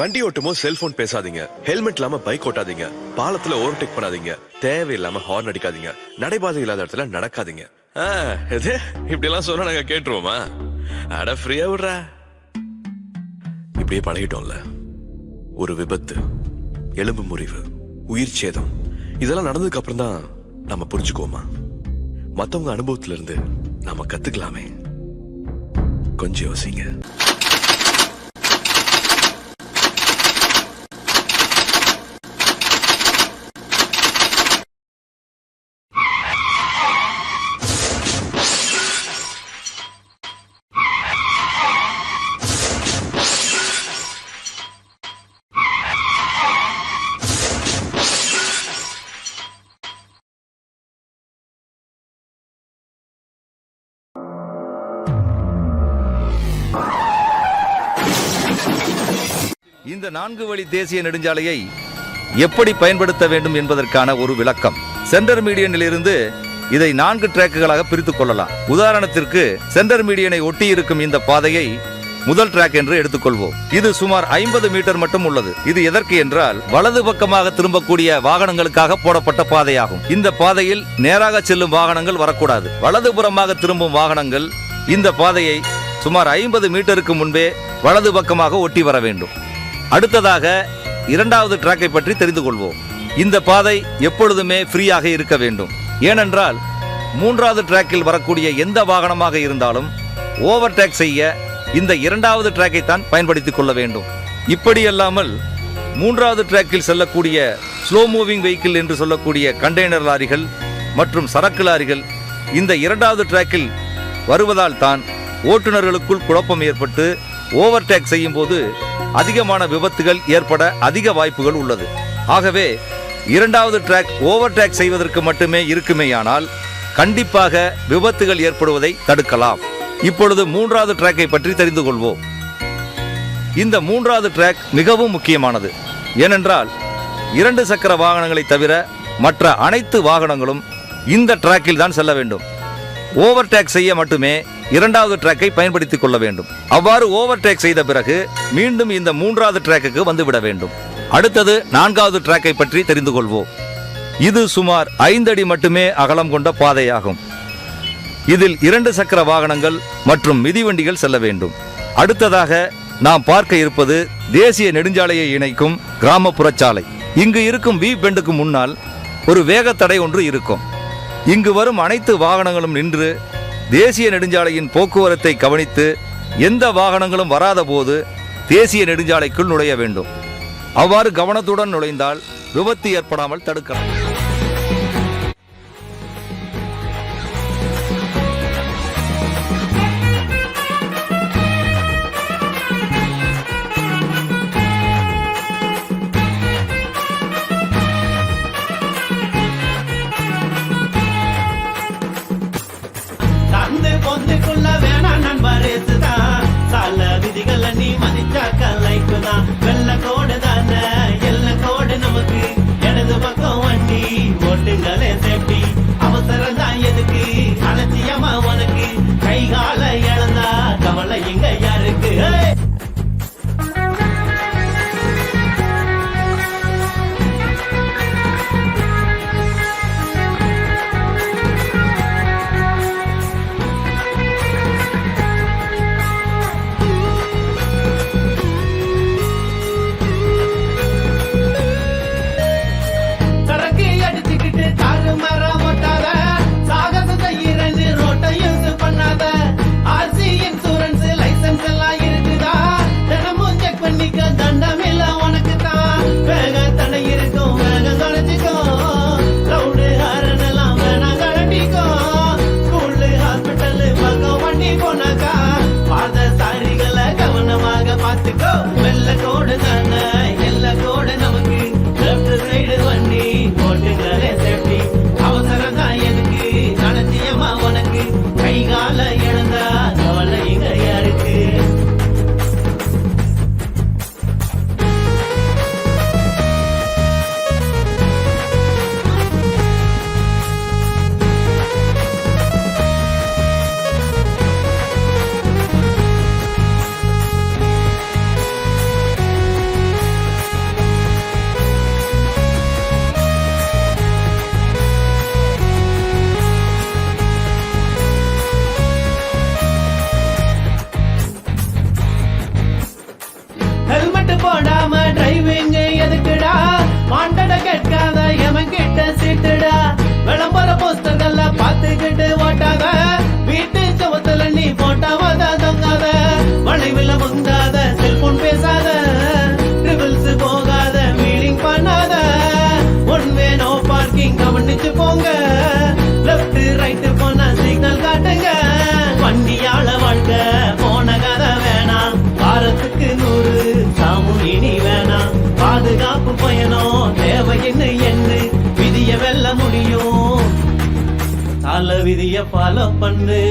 வண்டி ஓட்டும்போது செல்போன் பேசாதீங்க, ஹெல்மெட் இல்லாம பைக் ஓட்டாதீங்க, பாலத்துல ஓவர்டேக் பண்ணாதீங்க, தேவையில்லாம ஹார்ன் அடிக்காதீங்க, நடைபாதை இல்லாத இடத்துல நடக்காதீங்க. இது இப்படி எல்லாம் சொன்னா நாங்க கேட்டுருவோமா? அட ஃப்ரீயா விடுறா. இப்படியே பழகிட்டோம்ல. ஒரு விபத்து, எலும்பு முறிவு, உயிர் சேதம் இதெல்லாம் நடந்ததுக்கு அப்புறம் தான் நம்ம புரிஞ்சுக்குவோமா? மத்தவங்க அனுபவத்துல இருந்து நாம கத்துக்கலாமே. கொஞ்சம் யோசிங்க. இந்த 4 வழி தேசிய நெடுஞ்சாலையை எப்படி பயன்படுத்த வேண்டும் என்பதற்கான ஒரு விளக்கம். சென்டர் மீடியனிலிருந்து இதை 4 டிராக்குகளாக பிரித்துக் கொள்ளலாம். உதாரணத்திற்கு சென்டர் மீடியனை ஒட்டி இருக்கும் இந்த பாதையை முதல் டிராக் என்று எடுத்துக்கொள்வோம். இது சுமார் 50 மீட்டர் மட்டும் உள்ளது. இது எதற்கு என்றால் வலது பக்கமாக திரும்பக்கூடிய வாகனங்களுக்காக போடப்பட்ட பாதையாகும். இந்த பாதையில் நேராக செல்லும் வாகனங்கள் வரக்கூடாது. வலதுபுறமாக திரும்பும் வாகனங்கள் இந்த பாதையை சுமார் 50 மீட்டருக்கு முன்பே வலது பக்கமாக ஒட்டி வர வேண்டும். அடுத்ததாக 2வது டிராக்கை பற்றி தெரிந்து கொள்வோம். இந்த பாதை எப்பொழுதுமே ஃப்ரீயாக இருக்க வேண்டும். ஏனென்றால் 3வது டிராக்கில் வரக்கூடிய எந்த வாகனமாக இருந்தாலும் ஓவர்டேக் செய்ய இந்த 2வது டிராக்கை தான் பயன்படுத்திக் கொள்ள வேண்டும். இப்படியல்லாமல் 3வது டிராக்கில் செல்லக்கூடிய ஸ்லோ மூவிங் வெஹிக்கிள் என்று சொல்லக்கூடிய கண்டெய்னர் லாரிகள் மற்றும் சரக்கு லாரிகள் இந்த 2வது டிராக்கில் வருவதால் தான் ஓட்டுநர்களுக்குள் குழப்பம் ஏற்பட்டு ஓவர்டேக் செய்யும் போது அதிகமான விபத்துகள் ஏற்பட அதிக வாய்ப்புகள் உள்ளது. ஆகவே 2வது டிராக் ஓவர்டேக் செய்வதற்கு மட்டுமே இருக்குமேயானால் கண்டிப்பாக விபத்துகள் ஏற்படுவதை தடுக்கலாம். இப்பொழுது 3வது டிராக்கை பற்றி தெரிந்து கொள்வோம். இந்த 3வது டிராக் மிகவும் முக்கியமானது. ஏனென்றால் 2 சக்கர வாகனங்களை தவிர மற்ற அனைத்து வாகனங்களும் இந்த டிராக்கில் தான் செல்ல வேண்டும். ஓவர்டேக் செய்ய மட்டுமே 2வது டிராக்கை பயன்படுத்திக் கொள்ள வேண்டும். அவ்வாறு ஓவர்டேக் செய்த பிறகு மீண்டும் இந்த 3வது டிராக்குக்கு வந்துவிட வேண்டும். அடுத்தது 4வது டிராக்கை பற்றி தெரிந்து கொள்வோம். இது சுமார் 5 அடி மட்டுமே அகலம் கொண்ட பாதையாகும். இதில் 2 சக்கர வாகனங்கள் மற்றும் மிதிவண்டிகள் செல்ல வேண்டும். அடுத்ததாக நாம் பார்க்க இருப்பது தேசிய நெடுஞ்சாலையை இணைக்கும் கிராமப்புற சாலை. இங்கு இருக்கும் வி பெண்டுக்கு முன்னால் ஒரு வேகத்தடை ஒன்று இருக்கும். இங்கு வரும் அனைத்து வாகனங்களும் நின்று தேசிய நெடுஞ்சாலையின் போக்குவரத்தை கவனித்து எந்த வாகனங்களும் வராத போது தேசிய நெடுஞ்சாலைக்குள் நுழைய வேண்டும். அவ்வாறு கவனத்துடன் நுழைந்தால் விபத்து ஏற்படாமல் தடுக்கலாம். பொந்துக்குள்ள வேணா நண்பரேசுதான் சால விதிகள் நீ மதிச்சா கலைக்குதான். வெள்ள கோடு தானே எல்ல கோடு நமக்கு, இடது பக்கம் வண்டி ஓட்டுங்களே சேஃப்டி. அவசரம் தான் எதுக்கு அலட்சியமா உனக்கு, கை கால இழந்தா கவலை இங்க யாருக்கு? பார்த்துக்கிட்டு ஓட்டாத, வீட்டு சுவத்துல நீ போட்டாவத தொங்காத, வளைவுல முந்தாத, செல்போன் பேசாத, ட்ரிபிள்ஸ் போகாத, வீலிங் பண்ணாத, ஒன் வே நோ பார்க்கிங் கவனிச்சு போங்க, லெஃப்ட் ரைட் போனா சிக்னல் காட்டுங்க. வண்டியாள வாழ்க்கை போன கதை வேணாம், வாரத்துக்கு 100 சாமு இனி வேணாம், பாதுகாப்பு பயணம் தேவைன்னு எண்ணு, விதிய வெல்ல முடியும், கால விதிய ஃபாலோ பண்ணு.